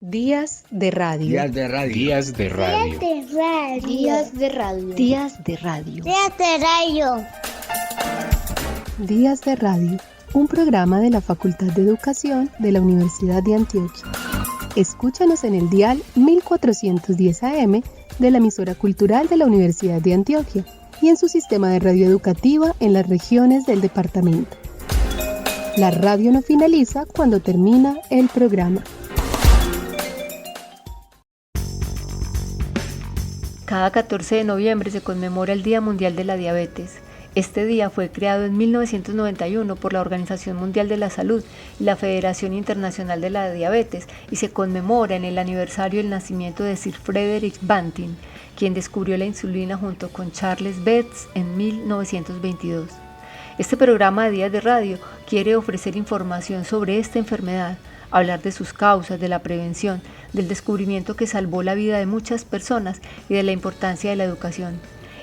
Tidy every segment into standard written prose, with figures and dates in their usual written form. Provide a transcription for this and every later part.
Días de radio. Días de radio. Días de radio. Días de radio. Días de radio. Días de radio. Días de radio. Un programa de la Facultad de Educación de la Universidad de Antioquia. Escúchanos en el dial 1410 AM de la emisora cultural de la Universidad de Antioquia y en su sistema de radio educativa en las regiones del departamento. La radio no finaliza cuando termina el programa. Cada 14 de noviembre se conmemora el Día Mundial de la Diabetes. Este día fue creado en 1991 por la Organización Mundial de la Salud y la Federación Internacional de la Diabetes y se conmemora en el aniversario del nacimiento de Sir Frederick Banting, quien descubrió la insulina junto con Charles Betts en 1922. Este programa de Días de Radio quiere ofrecer información sobre esta enfermedad, hablar de sus causas, de la prevención, del descubrimiento que salvó la vida de muchas personas y de la importancia de la educación.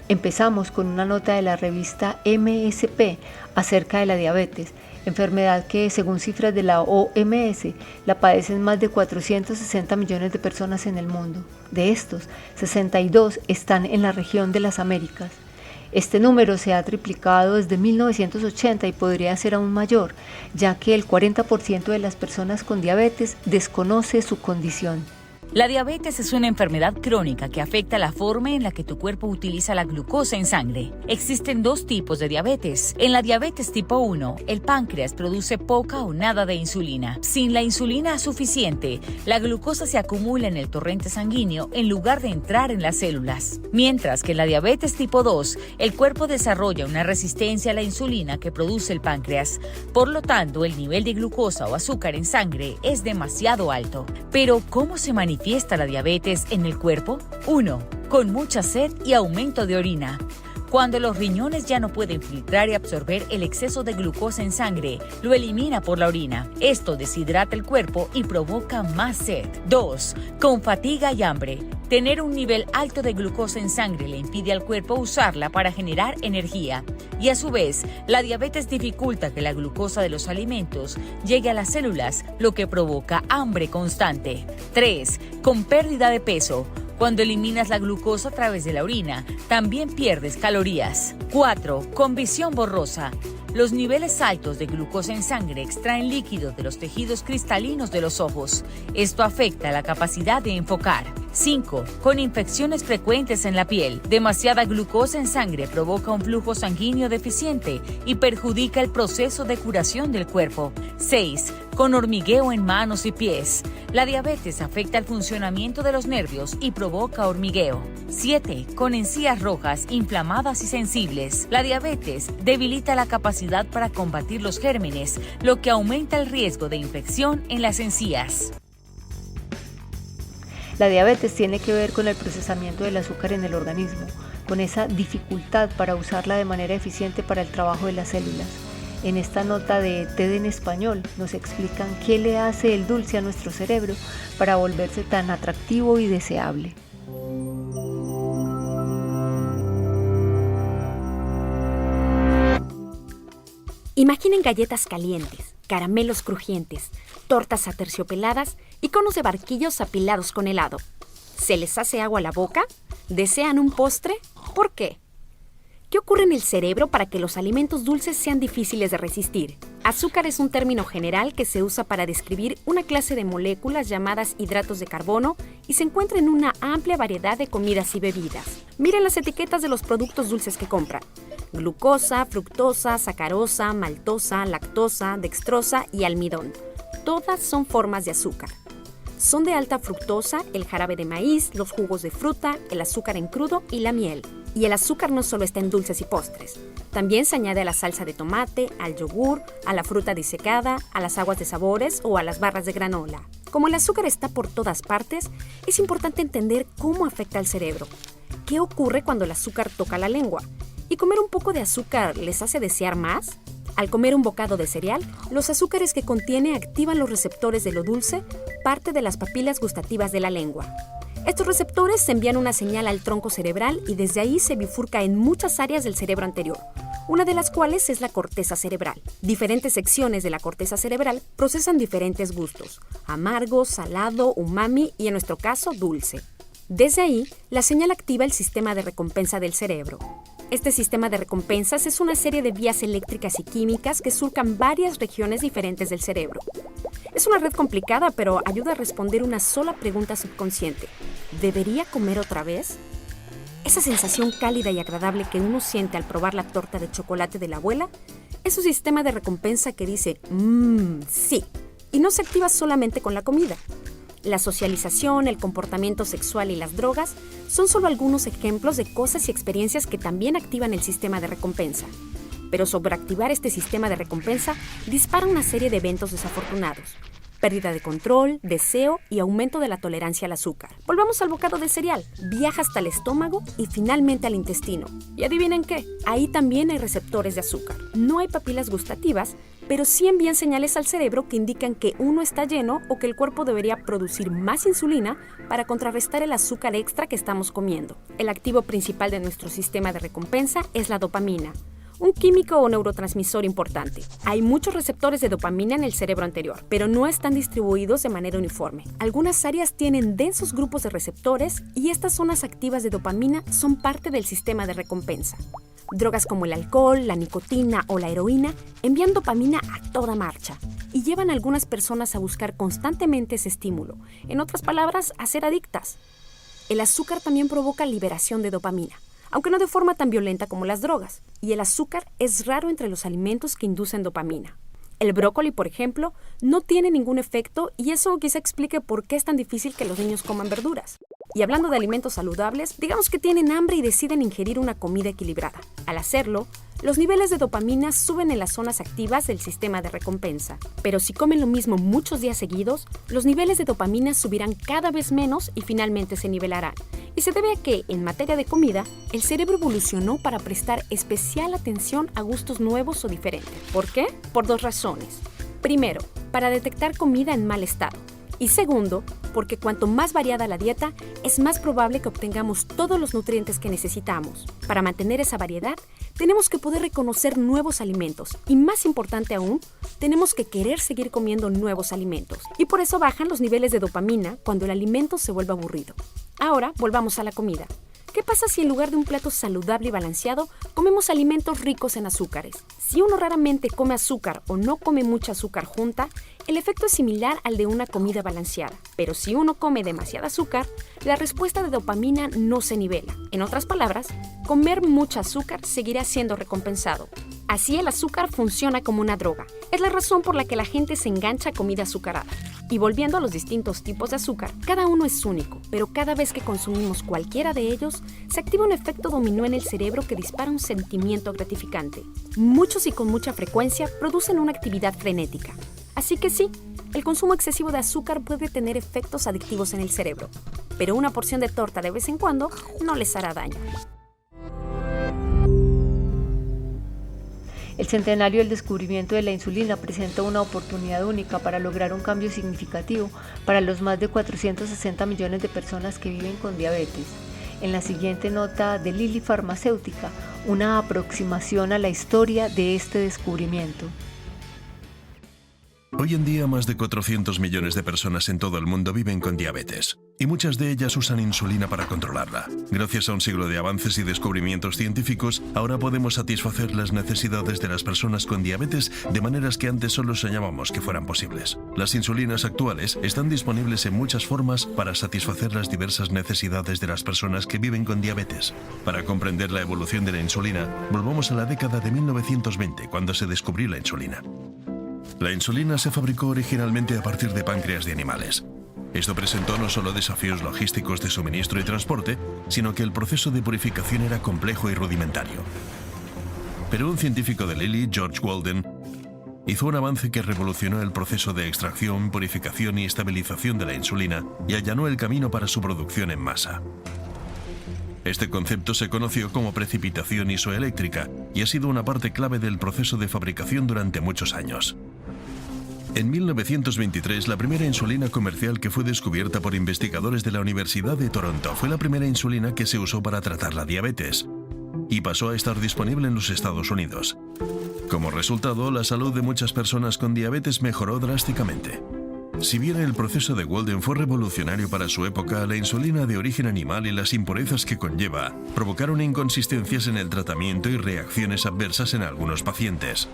Empezamos con una nota de la revista MSP acerca de la diabetes, enfermedad que, según cifras de la OMS, la padecen más de 460 millones de personas en el mundo. De estos, 62 están en la región de las Américas. Este número se ha triplicado desde 1980 y podría ser aún mayor, ya que el 40% de las personas con diabetes desconoce su condición. La diabetes es una enfermedad crónica que afecta la forma en la que tu cuerpo utiliza la glucosa en sangre. Existen dos tipos de diabetes. En la diabetes tipo 1, el páncreas produce poca o nada de insulina. Sin la insulina suficiente, la glucosa se acumula en el torrente sanguíneo en lugar de entrar en las células. Mientras que en la diabetes tipo 2, el cuerpo desarrolla una resistencia a la insulina que produce el páncreas. Por lo tanto, el nivel de glucosa o azúcar en sangre es demasiado alto. Pero, ¿cómo se manifiesta la diabetes en el cuerpo? 1. Con mucha sed y aumento de orina. Cuando los riñones ya no pueden filtrar y absorber el exceso de glucosa en sangre, lo elimina por la orina. Esto deshidrata el cuerpo y provoca más sed. 2. Con fatiga y hambre. Tener un nivel alto de glucosa en sangre le impide al cuerpo usarla para generar energía. Y a su vez, la diabetes dificulta que la glucosa de los alimentos llegue a las células, lo que provoca hambre constante. 3. Con pérdida de peso. Cuando eliminas la glucosa a través de la orina, también pierdes calorías. 4. Con visión borrosa. Los niveles altos de glucosa en sangre extraen líquidos de los tejidos cristalinos de los ojos. Esto afecta la capacidad de enfocar. 5. Con infecciones frecuentes en la piel. Demasiada glucosa en sangre provoca un flujo sanguíneo deficiente y perjudica el proceso de curación del cuerpo. 6. Con hormigueo en manos y pies. La diabetes afecta el funcionamiento de los nervios y provoca hormigueo. 7. Con encías rojas, inflamadas y sensibles. La diabetes debilita la capacidad para combatir los gérmenes, lo que aumenta el riesgo de infección en las encías. La diabetes tiene que ver con el procesamiento del azúcar en el organismo, con esa dificultad para usarla de manera eficiente para el trabajo de las células. En esta nota de TED en Español nos explican qué le hace el dulce a nuestro cerebro para volverse tan atractivo y deseable. Imaginen galletas calientes, caramelos crujientes, tortas aterciopeladas y conos de barquillos apilados con helado. ¿Se les hace agua a la boca? ¿Desean un postre? ¿Por qué? ¿Qué ocurre en el cerebro para que los alimentos dulces sean difíciles de resistir? Azúcar es un término general que se usa para describir una clase de moléculas llamadas hidratos de carbono y se encuentra en una amplia variedad de comidas y bebidas. Miren las etiquetas de los productos dulces que compran. Glucosa, fructosa, sacarosa, maltosa, lactosa, dextrosa y almidón. Todas son formas de azúcar. Son de alta fructosa el jarabe de maíz, los jugos de fruta, el azúcar en crudo y la miel. Y el azúcar no solo está en dulces y postres. También se añade a la salsa de tomate, al yogur, a la fruta disecada, a las aguas de sabores o a las barras de granola. Como el azúcar está por todas partes, es importante entender cómo afecta al cerebro. ¿Qué ocurre cuando el azúcar toca la lengua? ¿Y comer un poco de azúcar les hace desear más? Al comer un bocado de cereal, los azúcares que contiene activan los receptores de lo dulce, parte de las papilas gustativas de la lengua. Estos receptores envían una señal al tronco cerebral y desde ahí se bifurca en muchas áreas del cerebro anterior. una de las cuales es la corteza cerebral. Diferentes secciones de la corteza cerebral procesan diferentes gustos: amargo, salado, umami y en nuestro caso dulce. Desde ahí, la señal activa el sistema de recompensa del cerebro. Este sistema de recompensas es una serie de vías eléctricas y químicas que surcan varias regiones diferentes del cerebro. Es una red complicada, pero ayuda a responder una sola pregunta subconsciente: ¿debería comer otra vez? Esa sensación cálida y agradable que uno siente al probar la torta de chocolate de la abuela es un sistema de recompensa que dice sí, y no se activa solamente con la comida. La socialización, el comportamiento sexual y las drogas son solo algunos ejemplos de cosas y experiencias que también activan el sistema de recompensa. Pero sobreactivar este sistema de recompensa dispara una serie de eventos desafortunados: pérdida de control, deseo y aumento de la tolerancia al azúcar. Volvamos al bocado de cereal. Viaja hasta el estómago y finalmente al intestino. ¿Y adivinen qué? Ahí también hay receptores de azúcar. No hay papilas gustativas, pero sí envían señales al cerebro que indican que uno está lleno o que el cuerpo debería producir más insulina para contrarrestar el azúcar extra que estamos comiendo. El activo principal de nuestro sistema de recompensa es la dopamina, un químico o neurotransmisor importante. Hay muchos receptores de dopamina en el cerebro anterior, pero no están distribuidos de manera uniforme. Algunas áreas tienen densos grupos de receptores y estas zonas activas de dopamina son parte del sistema de recompensa. Drogas como el alcohol, la nicotina o la heroína envían dopamina a toda marcha y llevan a algunas personas a buscar constantemente ese estímulo. En otras palabras, a ser adictas. El azúcar también provoca liberación de dopamina, aunque no de forma tan violenta como las drogas. Y el azúcar es raro entre los alimentos que inducen dopamina. El brócoli, por ejemplo, no tiene ningún efecto y eso quizá explique por qué es tan difícil que los niños coman verduras. Y hablando de alimentos saludables, digamos que tienen hambre y deciden ingerir una comida equilibrada. Al hacerlo, los niveles de dopamina suben en las zonas activas del sistema de recompensa. Pero si comen lo mismo muchos días seguidos, los niveles de dopamina subirán cada vez menos y finalmente se nivelarán. Y se debe a que, en materia de comida, el cerebro evolucionó para prestar especial atención a gustos nuevos o diferentes. ¿Por qué? Por dos razones. Primero, para detectar comida en mal estado. Y segundo, porque cuanto más variada la dieta, es más probable que obtengamos todos los nutrientes que necesitamos. Para mantener esa variedad, tenemos que poder reconocer nuevos alimentos y, más importante aún, tenemos que querer seguir comiendo nuevos alimentos. Y por eso bajan los niveles de dopamina cuando el alimento se vuelve aburrido. Ahora, volvamos a la comida. ¿Qué pasa si en lugar de un plato saludable y balanceado, comemos alimentos ricos en azúcares? Si uno raramente come azúcar o no come mucha azúcar junta, el efecto es similar al de una comida balanceada. Pero si uno come demasiada azúcar, la respuesta de dopamina no se nivela. En otras palabras, comer mucha azúcar seguirá siendo recompensado. Así el azúcar funciona como una droga. Es la razón por la que la gente se engancha a comida azucarada. Y volviendo a los distintos tipos de azúcar, cada uno es único, pero cada vez que consumimos cualquiera de ellos, se activa un efecto dominó en el cerebro que dispara un sentimiento gratificante. Muchos y con mucha frecuencia producen una actividad frenética. Así que sí, el consumo excesivo de azúcar puede tener efectos adictivos en el cerebro, pero una porción de torta de vez en cuando no les hará daño. El centenario del descubrimiento de la insulina presenta una oportunidad única para lograr un cambio significativo para los más de 460 millones de personas que viven con diabetes. En la siguiente nota de Lilly Farmacéutica, una aproximación a la historia de este descubrimiento. Hoy en día, más de 400 millones de personas en todo el mundo viven con diabetes, y muchas de ellas usan insulina para controlarla. Gracias a un siglo de avances y descubrimientos científicos, ahora podemos satisfacer las necesidades de las personas con diabetes de maneras que antes solo soñábamos que fueran posibles. Las insulinas actuales están disponibles en muchas formas para satisfacer las diversas necesidades de las personas que viven con diabetes. Para comprender la evolución de la insulina, volvamos a la década de 1920, cuando se descubrió la insulina. La insulina se fabricó originalmente a partir de páncreas de animales. Esto presentó no solo desafíos logísticos de suministro y transporte, sino que el proceso de purificación era complejo y rudimentario. Pero un científico de Lilly, George Walden, hizo un avance que revolucionó el proceso de extracción, purificación y estabilización de la insulina y allanó el camino para su producción en masa. Este concepto se conoció como precipitación isoeléctrica y ha sido una parte clave del proceso de fabricación durante muchos años. En 1923, la primera insulina comercial que fue descubierta por investigadores de la Universidad de Toronto fue la primera insulina que se usó para tratar la diabetes. y pasó a estar disponible en los Estados Unidos. Como resultado, la salud de muchas personas con diabetes mejoró drásticamente. Si bien el proceso de Walden fue revolucionario para su época, la insulina de origen animal y las impurezas que conlleva provocaron inconsistencias en el tratamiento y reacciones adversas en algunos pacientes.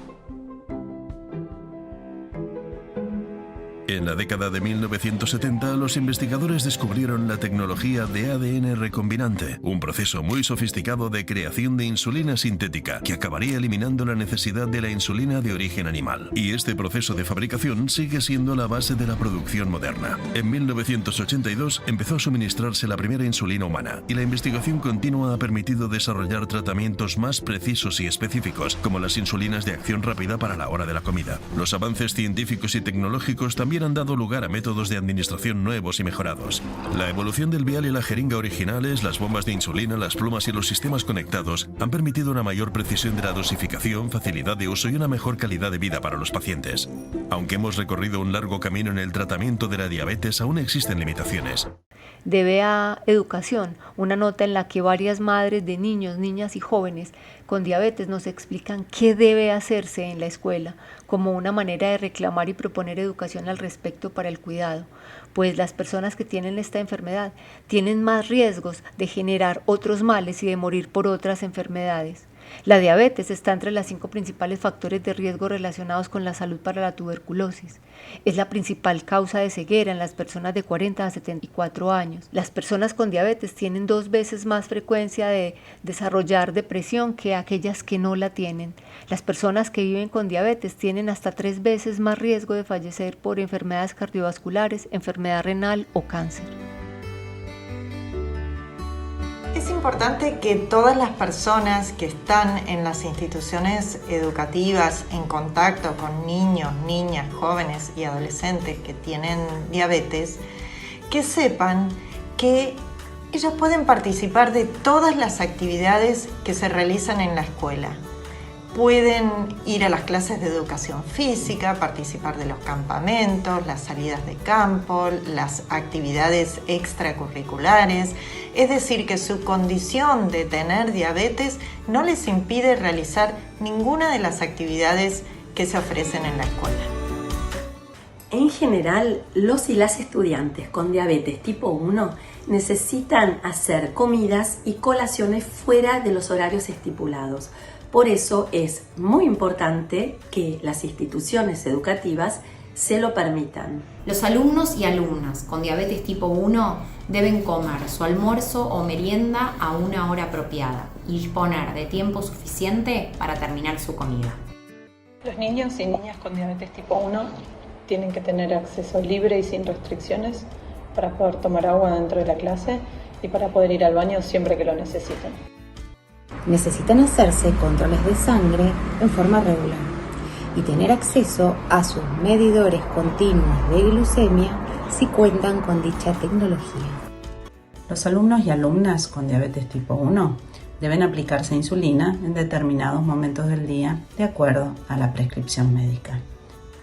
En la década de 1970, los investigadores descubrieron la tecnología de ADN recombinante, un proceso muy sofisticado de creación de insulina sintética que acabaría eliminando la necesidad de la insulina de origen animal. Y este proceso de fabricación sigue siendo la base de la producción moderna. En 1982 empezó a suministrarse la primera insulina humana, y la investigación continua ha permitido desarrollar tratamientos más precisos y específicos, como las insulinas de acción rápida para la hora de la comida. Los avances científicos y tecnológicos también han dado lugar a métodos de administración nuevos y mejorados. La evolución del vial y la jeringa originales, las bombas de insulina, las plumas y los sistemas conectados han permitido una mayor precisión de la dosificación, facilidad de uso y una mejor calidad de vida para los pacientes. Aunque hemos recorrido un largo camino en el tratamiento de la diabetes, aún existen limitaciones. Debe a Educación, una nota en la que varias madres de niños, niñas y jóvenes con diabetes nos explican qué debe hacerse en la escuela como una manera de reclamar y proponer educación al respecto para el cuidado, pues las personas que tienen esta enfermedad tienen más riesgos de generar otros males y de morir por otras enfermedades. La diabetes está entre los 5 principales factores de riesgo relacionados con la salud para la tuberculosis. Es la principal causa de ceguera en las personas de 40 a 74 años. Las personas con diabetes tienen 2 veces más frecuencia de desarrollar depresión que aquellas que no la tienen. Las personas que viven con diabetes tienen hasta 3 veces más riesgo de fallecer por enfermedades cardiovasculares, enfermedad renal o cáncer. Es importante que todas las personas que están en las instituciones educativas en contacto con niños, niñas, jóvenes y adolescentes que tienen diabetes, que sepan que ellos pueden participar de todas las actividades que se realizan en la escuela. Pueden ir a las clases de educación física, participar de los campamentos, las salidas de campo, las actividades extracurriculares. Es decir, que su condición de tener diabetes no les impide realizar ninguna de las actividades que se ofrecen en la escuela. En general, los y las estudiantes con diabetes tipo 1 necesitan hacer comidas y colaciones fuera de los horarios estipulados. Por eso es muy importante que las instituciones educativas se lo permitan. Los alumnos y alumnas con diabetes tipo 1 deben comer su almuerzo o merienda a una hora apropiada y disponer de tiempo suficiente para terminar su comida. Los niños y niñas con diabetes tipo 1 tienen que tener acceso libre y sin restricciones para poder tomar agua dentro de la clase y para poder ir al baño siempre que lo necesiten. Necesitan hacerse controles de sangre en forma regular y tener acceso a sus medidores continuos de glucemia si cuentan con dicha tecnología. Los alumnos y alumnas con diabetes tipo 1 deben aplicarse insulina en determinados momentos del día de acuerdo a la prescripción médica.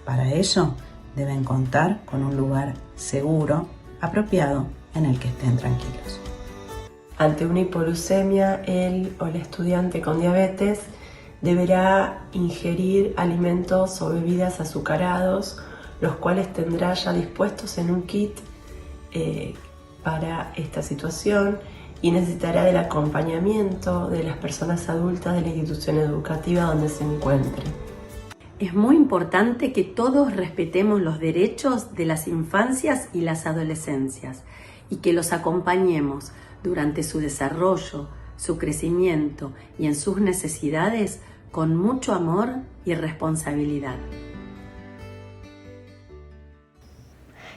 Para ello, deben contar con un lugar seguro, apropiado, en el que estén tranquilos. Ante una hipoglucemia, el o la estudiante con diabetes deberá ingerir alimentos o bebidas azucarados, los cuales tendrá ya dispuestos en un kit para esta situación, y necesitará del acompañamiento de las personas adultas de la institución educativa donde se encuentre. Es muy importante que todos respetemos los derechos de las infancias y las adolescencias y que los acompañemos durante su desarrollo, su crecimiento y en sus necesidades con mucho amor y responsabilidad.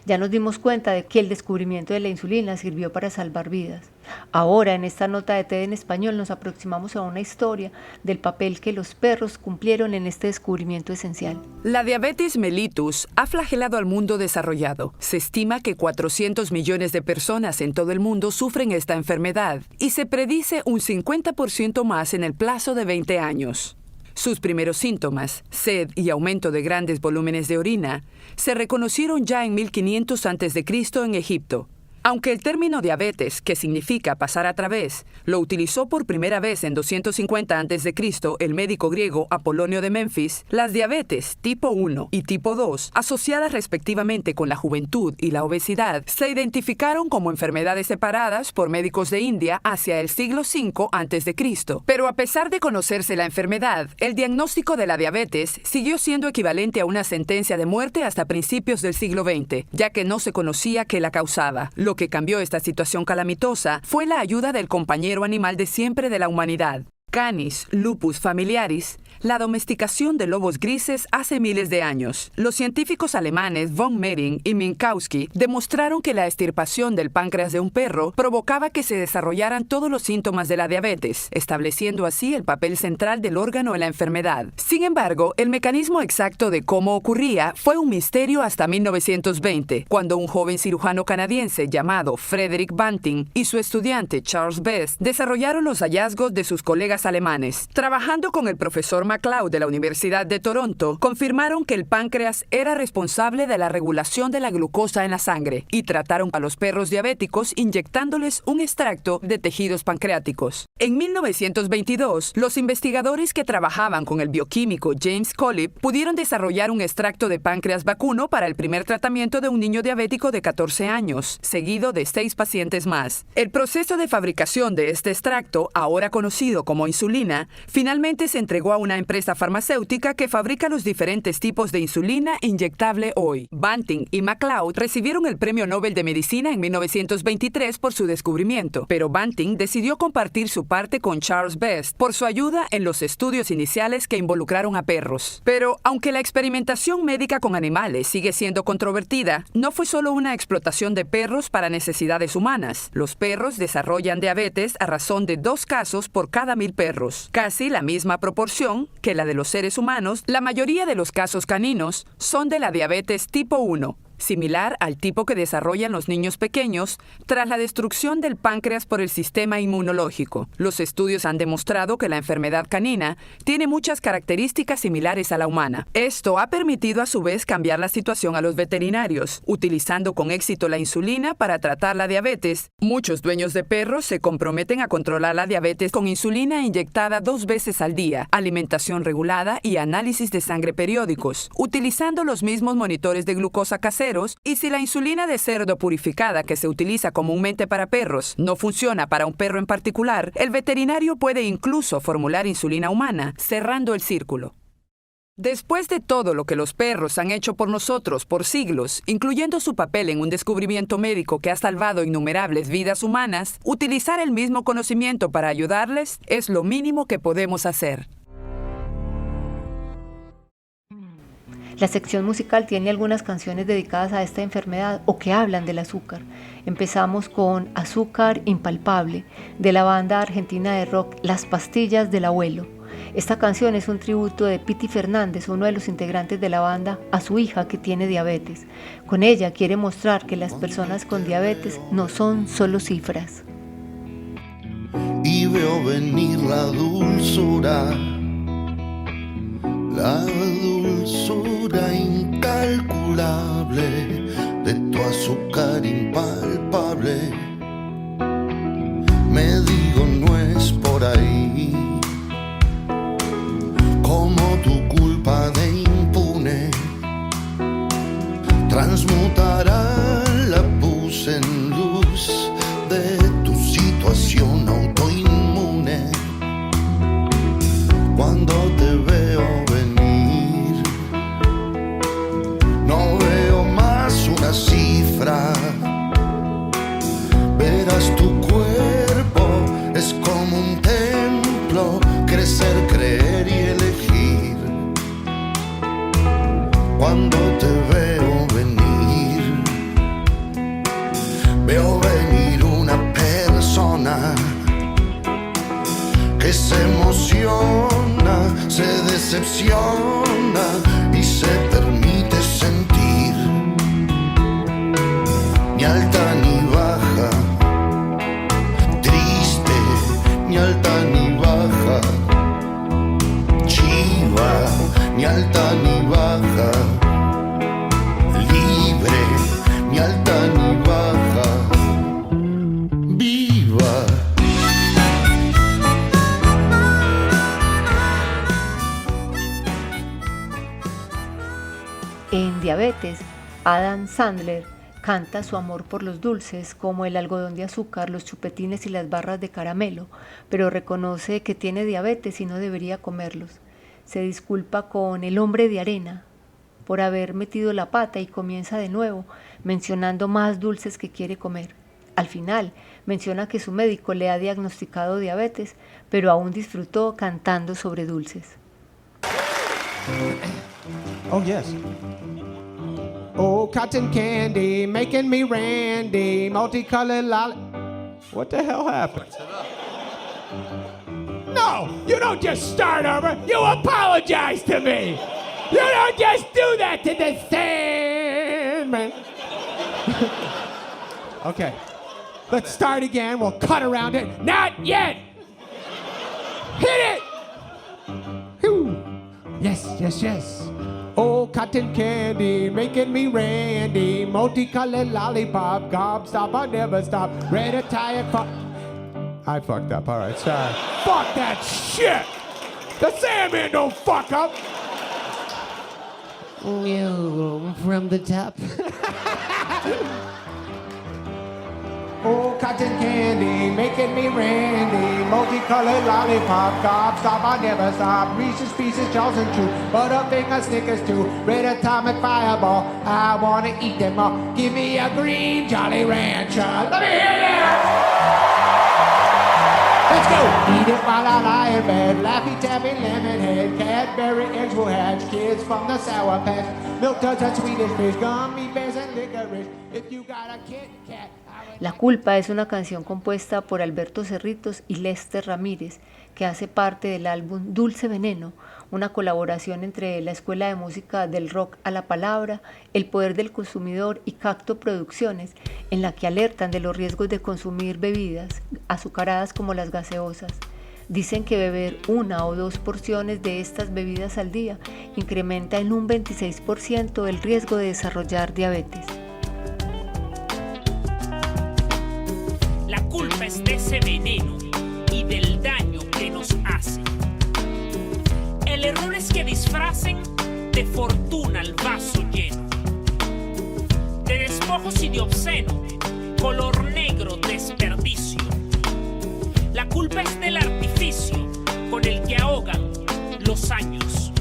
Ya nos dimos cuenta de que el descubrimiento de la insulina sirvió para salvar vidas. Ahora, en esta nota de TED en español, nos aproximamos a una historia del papel que los perros cumplieron en este descubrimiento esencial. La diabetes mellitus ha flagelado al mundo desarrollado. Se estima que 400 millones de personas en todo el mundo sufren esta enfermedad y se predice un 50% más en el plazo de 20 años. Sus primeros síntomas, sed y aumento de grandes volúmenes de orina, se reconocieron ya en 1500 a.C. en Egipto. Aunque el término diabetes, que significa pasar a través, lo utilizó por primera vez en 250 a.C. el médico griego Apolonio de Menfis, las diabetes tipo 1 y tipo 2, asociadas respectivamente con la juventud y la obesidad, se identificaron como enfermedades separadas por médicos de India hacia el siglo V a.C. Pero a pesar de conocerse la enfermedad, el diagnóstico de la diabetes siguió siendo equivalente a una sentencia de muerte hasta principios del siglo XX, ya que no se conocía qué la causaba. Lo que cambió esta situación calamitosa fue la ayuda del compañero animal de siempre de la humanidad, Canis lupus familiaris, la domesticación de lobos grises hace miles de años. Los científicos alemanes von Mering y Minkowski demostraron que la extirpación del páncreas de un perro provocaba que se desarrollaran todos los síntomas de la diabetes, estableciendo así el papel central del órgano en la enfermedad. Sin embargo, el mecanismo exacto de cómo ocurría fue un misterio hasta 1920, cuando un joven cirujano canadiense llamado Frederick Banting y su estudiante Charles Best desarrollaron los hallazgos de sus colegas alemanes. Trabajando con el profesor MacLeod de la Universidad de Toronto, confirmaron que el páncreas era responsable de la regulación de la glucosa en la sangre y trataron a los perros diabéticos inyectándoles un extracto de tejidos pancreáticos. En 1922, los investigadores que trabajaban con el bioquímico James Collip pudieron desarrollar un extracto de páncreas vacuno para el primer tratamiento de un niño diabético de 14 años, seguido de 6 pacientes más. El proceso de fabricación de este extracto, ahora conocido como insulina, finalmente se entregó a una empresa farmacéutica que fabrica los diferentes tipos de insulina inyectable hoy. Banting y MacLeod recibieron el Premio Nobel de Medicina en 1923 por su descubrimiento, pero Banting decidió compartir su parte con Charles Best por su ayuda en los estudios iniciales que involucraron a perros. Pero, aunque la experimentación médica con animales sigue siendo controvertida, no fue solo una explotación de perros para necesidades humanas. Los perros desarrollan diabetes a razón de 2 casos por cada 1000 perros, casi la misma proporción que la de los seres humanos. La mayoría de los casos caninos son de la diabetes tipo 1, similar al tipo que desarrollan los niños pequeños tras la destrucción del páncreas por el sistema inmunológico. Los estudios han demostrado que la enfermedad canina tiene muchas características similares a la humana. Esto ha permitido a su vez cambiar la situación a los veterinarios, utilizando con éxito la insulina para tratar la diabetes. Muchos dueños de perros se comprometen a controlar la diabetes con insulina inyectada 2 veces al día, alimentación regulada y análisis de sangre periódicos, utilizando los mismos monitores de glucosa caseros. Y si la insulina de cerdo purificada que se utiliza comúnmente para perros no funciona para un perro en particular, el veterinario puede incluso formular insulina humana, cerrando el círculo. Después de todo lo que los perros han hecho por nosotros por siglos, incluyendo su papel en un descubrimiento médico que ha salvado innumerables vidas humanas, utilizar el mismo conocimiento para ayudarles es lo mínimo que podemos hacer. La sección musical tiene algunas canciones dedicadas a esta enfermedad o que hablan del azúcar. Empezamos con Azúcar Impalpable, de la banda argentina de rock Las Pastillas del Abuelo. Esta canción es un tributo de Piti Fernández, uno de los integrantes de la banda, a su hija que tiene diabetes. Con ella quiere mostrar que las personas con diabetes no son solo cifras. Y veo venir la dulzura incalculable de tu azúcar impalpable. Me digo no es por ahí, como tu culpa de impune transmutará la pus en luz de tu situación autoinmune. Cuando te veo venir, no veo más una cifra. Verás, tu cuerpo es como un templo, crecer, creer y elegir. Cuando te veo venir una persona que se emociona, se decepciona y se permite sentir. Ni alta ni baja, triste, ni alta ni baja, chiva, ni alta ni baja, libre, ni alta ni baja. diabetes, Adam Sandler, canta su amor por los dulces como el algodón de azúcar, los chupetines y las barras de caramelo, pero reconoce que tiene diabetes y no debería comerlos. Se disculpa con El hombre de arena por haber metido la pata y comienza de nuevo mencionando más dulces que quiere comer. Al final menciona que su médico le ha diagnosticado diabetes, pero aún disfrutó cantando sobre dulces. Oh yes. Oh, cotton candy, making me randy, multicolored lolly. What the hell happened? No, you don't just start over. You apologize to me. You don't just do that to the Sandman. Okay, let's start again. We'll cut around it. Not yet. Hit it. Whew. Yes, yes, yes. Oh, cotton candy, making me randy, multicolored lollipop, gobstop, I never stop, red attire, I fucked up, alright, sorry. Fuck that shit! The Sandman don't fuck up! From the top. Oh, cotton candy, making me randy, multicolored lollipop, gobstop, I never stop, Reese's Pieces, Jaws and Chew, Butterfinger, Snickers too, red atomic fireball, I wanna eat them all, give me a green Jolly Rancher, let me hear that! Let's go! Eat it while I lie in bed, Laffy Taffy, Lemonhead, Cadbury eggs will hatch, kids from the Sour Patch, Milk Duds and Swedish Fish, Gummy Bears and Licorice, if you got a Kit Kat. La culpa es una canción compuesta por Alberto Cerritos y Lester Ramírez, que hace parte del álbum Dulce Veneno, una colaboración entre la Escuela de Música del Rock a la Palabra, El Poder del Consumidor y Cacto Producciones, en la que alertan de los riesgos de consumir bebidas azucaradas como las gaseosas. Dicen que beber 1 o 2 porciones de estas bebidas al día incrementa en un 26% el riesgo de desarrollar diabetes. La culpa es de ese veneno y del daño que nos hace. El error es que disfracen de fortuna el vaso lleno, de despojos y de obsceno, color negro desperdicio. La culpa es del artificio con el que ahogan los años.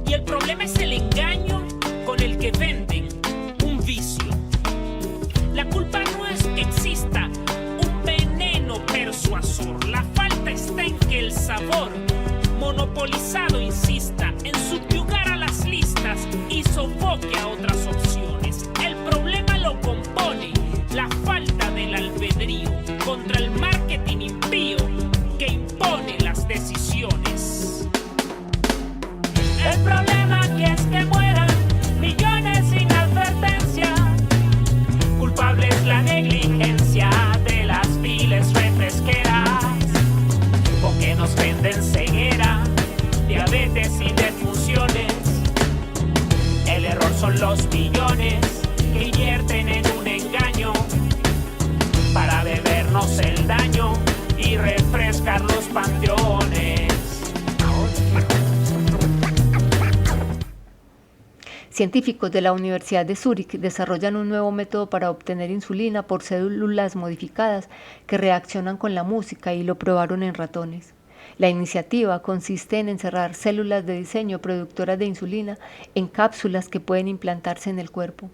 Y el problema es el engaño con el que venden un vicio. La culpa no es que exista un veneno persuasor. La falta está en que el sabor monopolizado insista en subyugar a las listas y sofoque a otras opciones. El problema lo compone la falta del albedrío contra el marketing impío que impone las decisiones. El problema que es que mueran millones sin advertencia. Culpable es la negligencia de las viles refresqueras, porque nos venden ceguera, diabetes y defunciones. El error son los millones que invierten en un engaño para bebernos el daño y refrescar los panteones. Científicos de la Universidad de Zúrich desarrollan un nuevo método para obtener insulina por células modificadas que reaccionan con la música y lo probaron en ratones. La iniciativa consiste en encerrar células de diseño productoras de insulina en cápsulas que pueden implantarse en el cuerpo.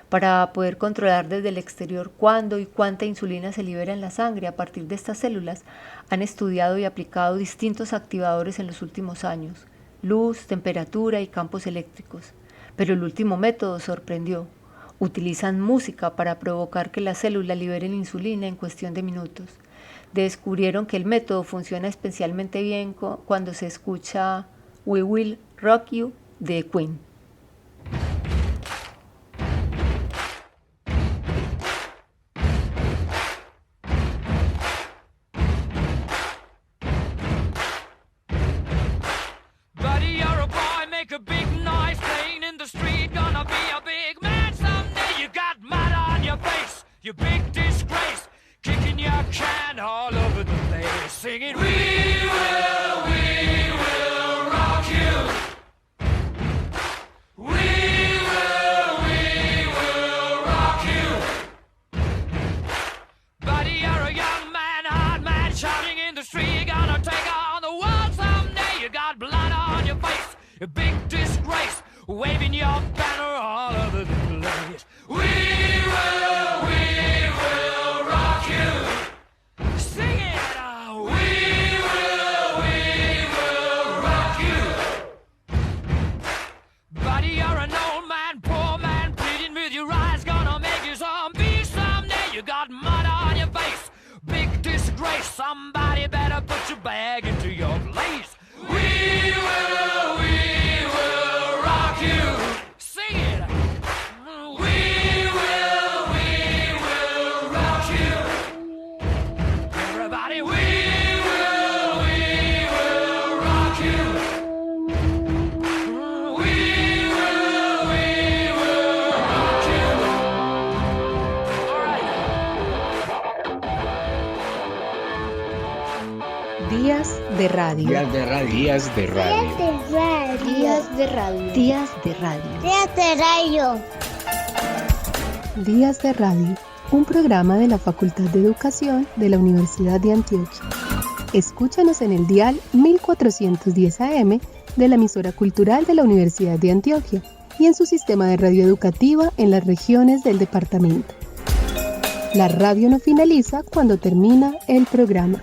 Para poder controlar desde el exterior cuándo y cuánta insulina se libera en la sangre a partir de estas células, han estudiado y aplicado distintos activadores en los últimos años: luz, temperatura y campos eléctricos. Pero el último método sorprendió. Utilizan música para provocar que las células liberen insulina en cuestión de minutos. Descubrieron que el método funciona especialmente bien cuando se escucha We Will Rock You de Queen. You big disgrace, kicking your can all over the place, singing, we will rock you. We will the street, you're gonna take on the world someday. You got blood on your face, a big disgrace, waving your banner all over the place. We will rock you. Sing it. We will rock you. Buddy, you're an old man, poor man, pleading with your eyes, gonna make you zombie someday. You got mud on your face, big disgrace. Somebody better put your bag into your place. We will rock you. Sing it. We will rock you. Everybody, we will rock you. We will rock you. All right. Días de radio. Días de radio. Días de radio. Días de radio. Días de radio. Días de Radio, un programa de la Facultad de Educación de la Universidad de Antioquia. Escúchanos en el dial 1410 AM de la emisora cultural de la Universidad de Antioquia y en su sistema de radio educativa en las regiones del departamento. La radio no finaliza cuando termina el programa.